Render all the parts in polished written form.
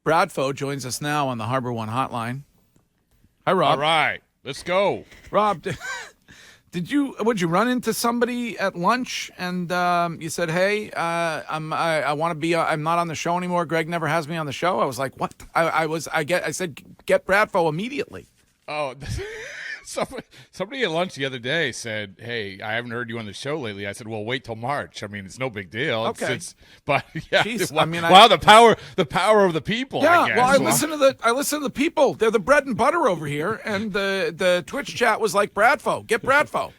BradFo joins us now on the Harbor One Hotline. Hi, Rob. All right, let's go. Rob, would you run into somebody at lunch and you said, "Hey, I want to be. I'm not on the show anymore. Greg never has me on the show." I was like, "What?" I said, "Get BradFo immediately." Oh, somebody at lunch the other day said, "Hey, I haven't heard you on the show lately." I said, "Well, wait till March. I mean, it's no big deal." Okay. But yeah, Jeez, wow, the power of the people. Yeah, I guess. well, I listen to the people. They're the bread and butter over here, and the Twitch chat was like, "BradFo, get BradFo."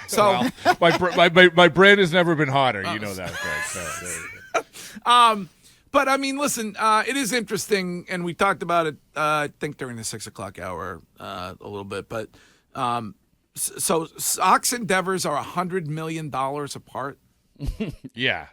So my brain has never been hotter. You know that, Greg. So, But I mean, listen, it is interesting, and we talked about it, I think, during the 6 o'clock hour a little bit. But so Sox and Devers are $100 million apart. Yeah.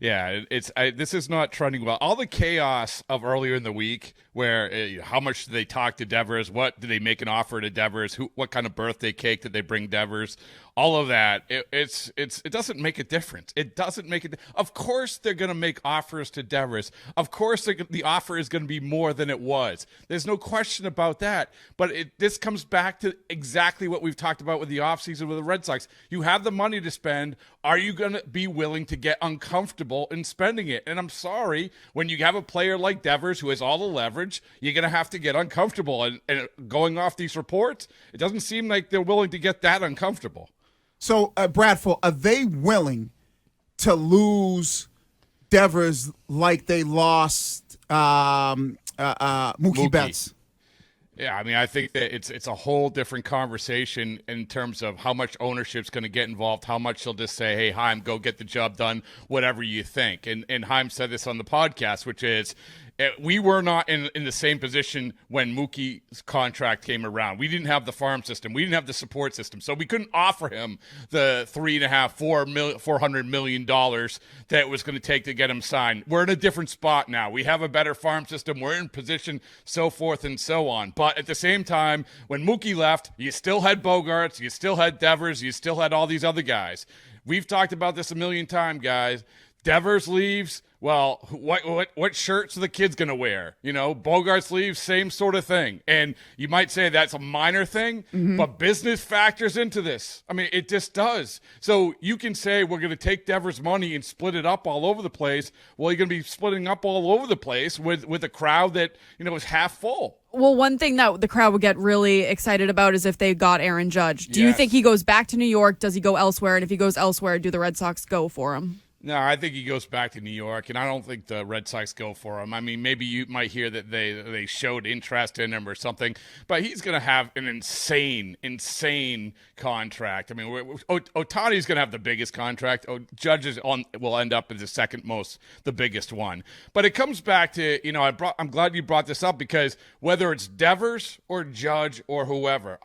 This is not trending well. All the chaos of earlier in the week, where how much did they talk to Devers? What did they make an offer to Devers? What kind of birthday cake did they bring Devers? All of that, it doesn't make a difference. It doesn't make it. Of course, they're going to make offers to Devers. Of course, the offer is going to be more than it was. There's no question about that. But this comes back to exactly what we've talked about with the offseason with the Red Sox. You have the money to spend. Are you going to be willing to get uncomfortable in spending it? And I'm sorry, when you have a player like Devers who has all the leverage, you're going to have to get uncomfortable. And going off these reports, it doesn't seem like they're willing to get that uncomfortable. So, BradFo, are they willing to lose Devers like they lost Mookie Betts? Yeah, I mean, I think that it's a whole different conversation in terms of how much ownership's going to get involved, how much they'll just say, "Hey, Chaim, go get the job done, whatever you think." And Chaim said this on the podcast, which is, we were not in the same position when Mookie's contract came around. We didn't have the farm system. We didn't have the support system. So we couldn't offer him the $400 million that it was going to take to get him signed. We're in a different spot now. We have a better farm system. We're in position, so forth and so on. But at the same time, when Mookie left, you still had Bogarts, you still had Devers, you still had all these other guys. We've talked about this a million times, guys. Devers leaves. Well, what shirts are the kids going to wear? You know, Bogarts leaves, same sort of thing. And you might say that's a minor thing, but business factors into this. I mean, it just does. So you can say we're going to take Devers' money and split it up all over the place. Well, you're going to be splitting up all over the place with a crowd that, is half full. Well, one thing that the crowd would get really excited about is if they got Aaron Judge. Do you think he goes back to New York? Does he go elsewhere? And if he goes elsewhere, do the Red Sox go for him? No, I think he goes back to New York, and I don't think the Red Sox go for him. I mean, maybe you might hear that they showed interest in him or something, but he's going to have an insane contract. I mean, Ohtani's going to have the biggest contract. Judge will end up as the biggest one. But it comes back to, I'm glad you brought this up, because whether it's Devers or Judge or whoever,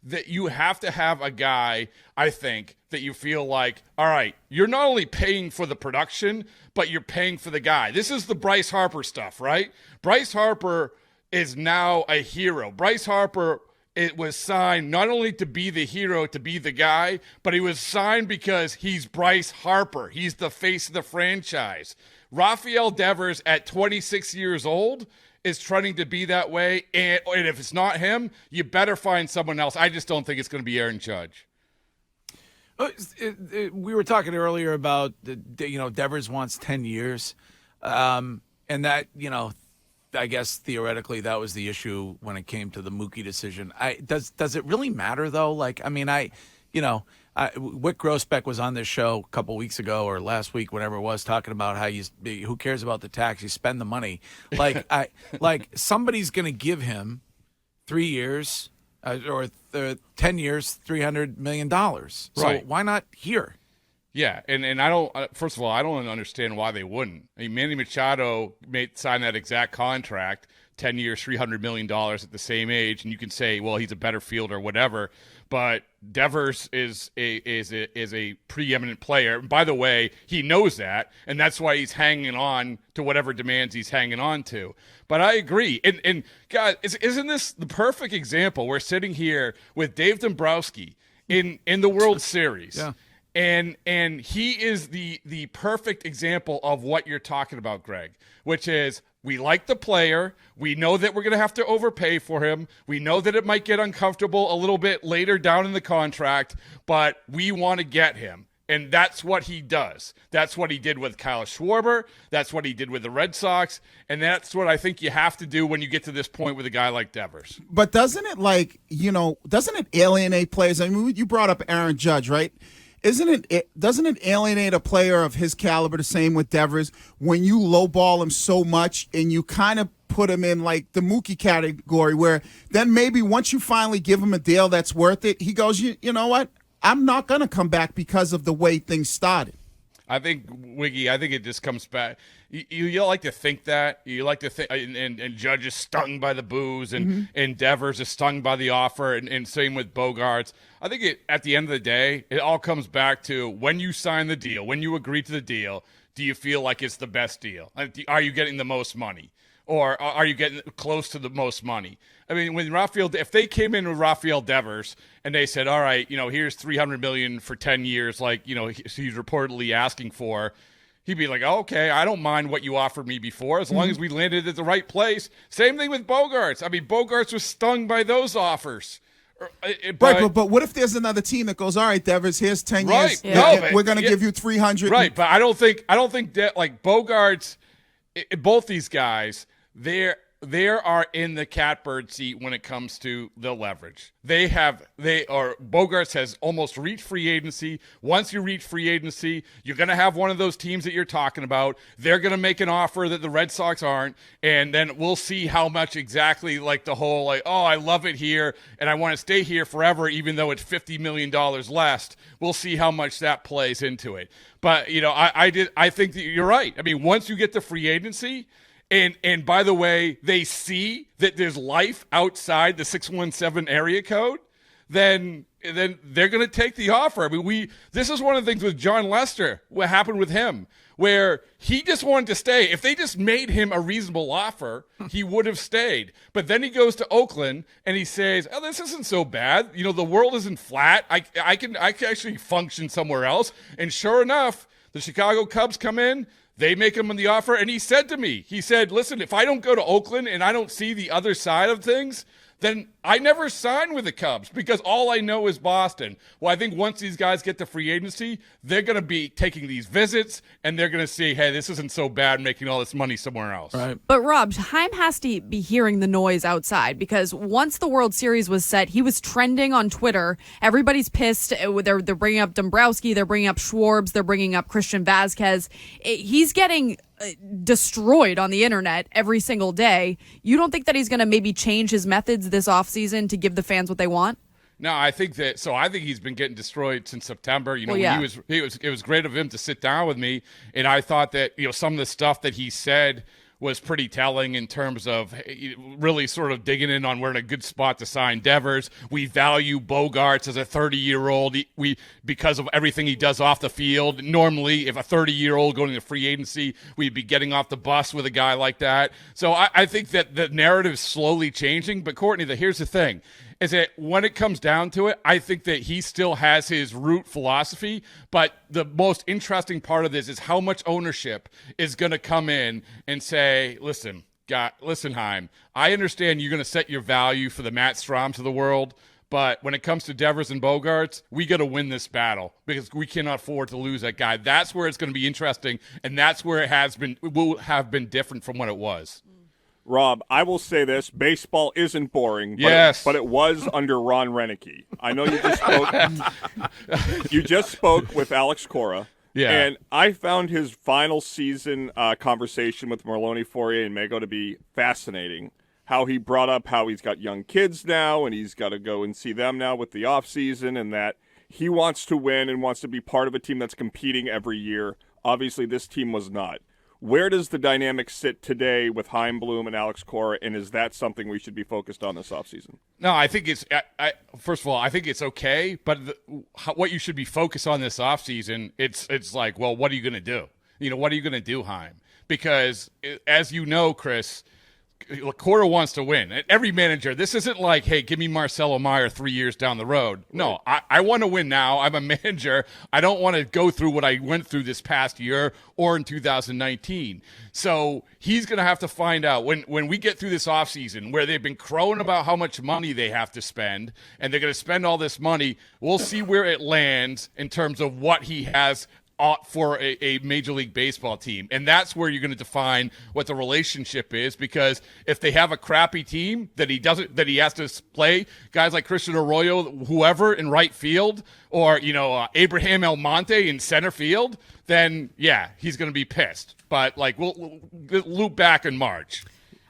that you have to have a guy, I think, that you feel like, all right, you're not only paying for the production, but you're paying for the guy. This is the Bryce Harper stuff, right? Bryce Harper is now a hero. Bryce Harper, it was signed not only to be the hero, to be the guy, but he was signed because he's Bryce Harper. He's the face of the franchise. Rafael Devers at 26 years old is trying to be that way, and if it's not him, you better find someone else. I just don't think it's going to be Aaron Judge. We were talking earlier about, Devers wants 10 years, and that, I guess theoretically that was the issue when it came to the Mookie decision. Does it really matter, though? Like, I mean, Wick Grossbeck was on this show a couple weeks ago or last week, whatever it was, talking about how who cares about the tax? You spend the money. Like, somebody's going to give him 3 years or 10 years, $300 million. So right. Why not here? Yeah, and I don't. First of all, I don't understand why they wouldn't. I mean, Manny Machado signed that exact contract, 10 years, $300 million at the same age, and you can say, well, he's a better fielder, whatever. But Devers is a preeminent player. By the way, he knows that, and that's why he's hanging on to whatever demands he's hanging on to. But I agree. And guys, isn't this the perfect example? We're sitting here with Dave Dombrowski in the World Series. Yeah. And he is the perfect example of what you're talking about, Greg, which is We like the player. We know that we're going to have to overpay for him. We know that it might get uncomfortable a little bit later down in the contract, but we want to get him. And that's what he does. That's what he did with Kyle Schwarber. That's what he did with the Red Sox. And that's what I think you have to do when you get to this point with a guy like Devers. But doesn't it alienate players? I mean, you brought up Aaron Judge, right? Doesn't it alienate a player of his caliber, the same with Devers, when you lowball him so much and you kind of put him in like the Mookie category, where then maybe once you finally give him a deal that's worth it, he goes, you know what? I'm not going to come back because of the way things started. I think, Wiggy, it just comes back. You like to think that. You like to think, and Judge is stung by the boos, and Devers is stung by the offer, and same with Bogaerts. I think at the end of the day, it all comes back to when you sign the deal, when you agree to the deal, do you feel like it's the best deal? Are you getting the most money? Or are you getting close to the most money? I mean, if they came in with Rafael Devers and they said, all right, here's $300 million for 10 years, like, he's reportedly asking for, he'd be like, oh, okay, I don't mind what you offered me before as long as we landed at the right place. Same thing with Bogaerts. I mean, Bogaerts was stung by those offers. But what if there's another team that goes, all right, Devers, here's 10 years. Yeah. We're going to give you 300. Right, but I don't think that, like, Bogaerts, both these guys, they are in the catbird seat when it comes to the leverage. Bogaerts has almost reached free agency. Once you reach free agency, you're going to have one of those teams that you're talking about. They're going to make an offer that the Red Sox aren't, and then we'll see how much exactly, like the whole, like, oh, I love it here and I want to stay here forever even though it's $50 million less. We'll see how much that plays into it. But, I think that you're right. I mean, once you get to free agency, and by the way, they see that there's life outside the 617 area code, then they're going to take the offer. I mean, this is one of the things with John Lester, what happened with him, where he just wanted to stay. If they just made him a reasonable offer, he would have stayed. But then he goes to Oakland and he says, oh, this isn't so bad. The world isn't flat. I can actually function somewhere else. And sure enough, the Chicago Cubs come in. They make him the offer, and he said to me, listen, if I don't go to Oakland and I don't see the other side of things, then I never sign with the Cubs because all I know is Boston. Well, I think once these guys get to free agency, they're going to be taking these visits, and they're going to see, hey, this isn't so bad making all this money somewhere else. Right. But, Rob, Chaim has to be hearing the noise outside because once the World Series was set, he was trending on Twitter. Everybody's pissed. They're bringing up Dombrowski. They're bringing up Schwartz. They're bringing up Christian Vazquez. He's getting destroyed on the internet every single day. You don't think that he's going to maybe change his methods this offseason to give the fans what they want? No, I think he's been getting destroyed since September. It was great of him to sit down with me, and I thought that some of the stuff that he said was pretty telling in terms of really sort of digging in on we're in a good spot to sign Devers. We value Bogaerts as a 30-year-old because of everything he does off the field. Normally, if a 30-year-old going to free agency, we'd be getting off the bus with a guy like that. So I think that the narrative is slowly changing. But Courtney, here's the thing. Is that when it comes down to it, I think that he still has his root philosophy, but the most interesting part of this is how much ownership is going to come in and say, listen, Chaim, I understand you're going to set your value for the Matt Stroms of the world, but when it comes to Devers and Bogaerts, we got to win this battle because we cannot afford to lose that guy. That's where it's going to be interesting, and that's where it will have been different from what it was. Rob, I will say this: baseball isn't boring, but it was under Ron Renicky. I know you just spoke. You just spoke with Alex Cora, and I found his final season conversation with Merlone, Fourier, and Mago to be fascinating. How he brought up how he's got young kids now, and he's got to go and see them now with the off season, and that he wants to win and wants to be part of a team that's competing every year. Obviously, this team was not. Where does the dynamic sit today with Chaim Bloom and Alex Cora, and is that something we should be focused on this offseason? No, I think it's first of all, I think it's okay, but what you should be focused on this offseason, it's like, well, what are you going to do? What are you going to do, Chaim? Because as you know, Chris, Cora wants to win. Every manager, this isn't like, hey, give me Marcelo Meyer 3 years down the road. No, I want to win now. I'm a manager. I don't want to go through what I went through this past year or in 2019. So he's going to have to find out when we get through this offseason where they've been crowing about how much money they have to spend, and they're going to spend all this money. We'll see where it lands in terms of what he has for a Major League Baseball team. And that's where you're going to define what the relationship is, because if they have a crappy team that he has to play guys like Christian Arroyo, whoever in right field, or, Abraham Almonte in center field, then yeah, he's going to be pissed. But we'll loop back in March.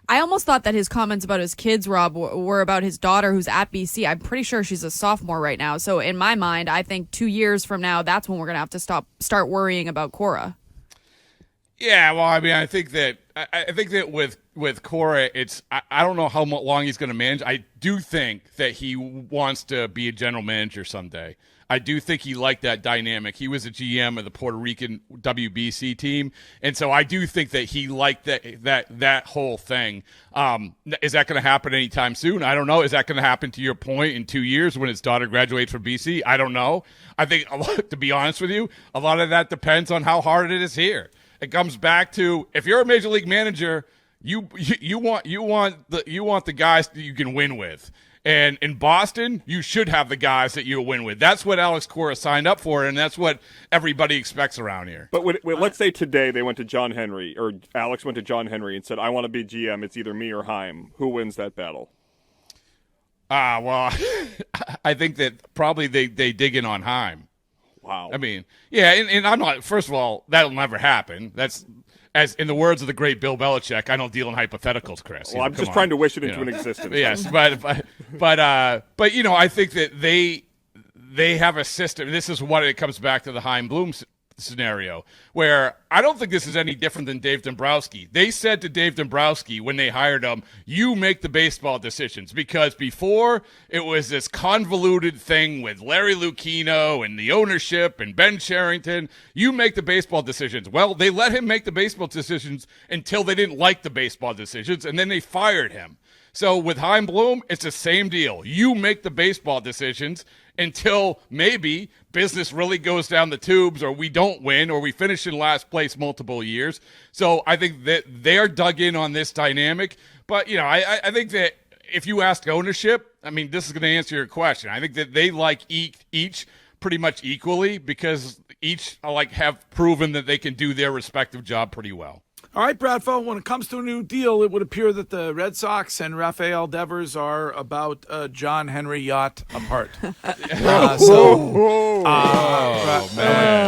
I almost thought that his comments about his kids, Rob, were about his daughter who's at BC. I'm pretty sure she's a sophomore right now. So in my mind, I think 2 years from now, that's when we're going to have to start worrying about Cora. Yeah, well, I mean, I think that with Cora, I don't know how long he's going to manage. I do think that he wants to be a general manager someday. I do think he liked that dynamic. He was a GM of the Puerto Rican WBC team, and so I do think that he liked that whole thing. Is that going to happen anytime soon? I don't know. Is that going to happen, to your point, in 2 years when his daughter graduates from BC? I don't know. I think, to be honest with you, a lot of that depends on how hard it is here. It comes back to, if you're a major league manager, you want the guys that you can win with. And in Boston, you should have the guys that you win with. That's what Alex Cora signed up for, and that's what everybody expects around here. But let's say today they went to John Henry, or Alex went to John Henry and said, I want to be GM. It's either me or Chaim. Who wins that battle? Well, I think that probably they dig in on Chaim. Wow. I mean, yeah, and I'm not – first of all, that'll never happen. That's – as in the words of the great Bill Belichick, I don't deal in hypotheticals, Chris. Well, I'm just trying to wish it into an existence. Yes, but I think that they have a system. This is what it comes back to, the Chaim Bloom scenario, where I don't think this is any different than Dave Dombrowski. They said to Dave Dombrowski when they hired him, you make the baseball decisions, because before it was this convoluted thing with Larry Lucchino and the ownership and Ben Cherington. You make the baseball decisions. Well, they let him make the baseball decisions until they didn't like the baseball decisions, and then they fired him. So with Chaim Bloom, it's the same deal. You make the baseball decisions until maybe business really goes down the tubes, or we don't win, or we finish in last place multiple years. So I think that they're dug in on this dynamic. But, I think that if you ask ownership, I mean, this is going to answer your question. I think that they like each pretty much equally, because each have proven that they can do their respective job pretty well. All right, BradFo, when it comes to a new deal, it would appear that the Red Sox and Rafael Devers are about a John Henry yacht apart. I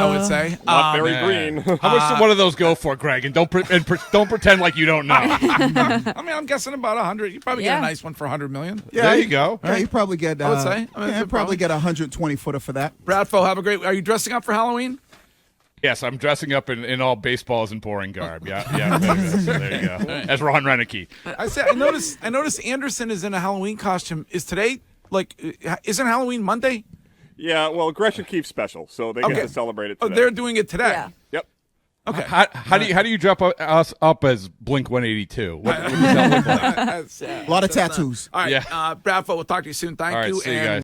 would say. Not very green. How much did one of those go for, Greg? And don't pretend like you don't know. I mean, I'm guessing about 100. You probably get a nice one for $100 million. Yeah, there you go. Yeah, you probably get. I would say. You probably get a 120-footer for that. BradFo, have a great. Are you dressing up for Halloween? Yes, I'm dressing up in all baseballs and boring garb. Yeah. There you go. As Ron Renicky. I noticed Anderson is in a Halloween costume. Is today isn't Halloween Monday? Yeah, well, Gresham keeps special, so they get to celebrate it today. Oh, they're doing it today. Yeah. Yep. Okay. How do you dress us up as Blink 182? What does that look like? A lot of tattoos. All right, BradFo, we'll talk to you soon. Thank you. See you guys.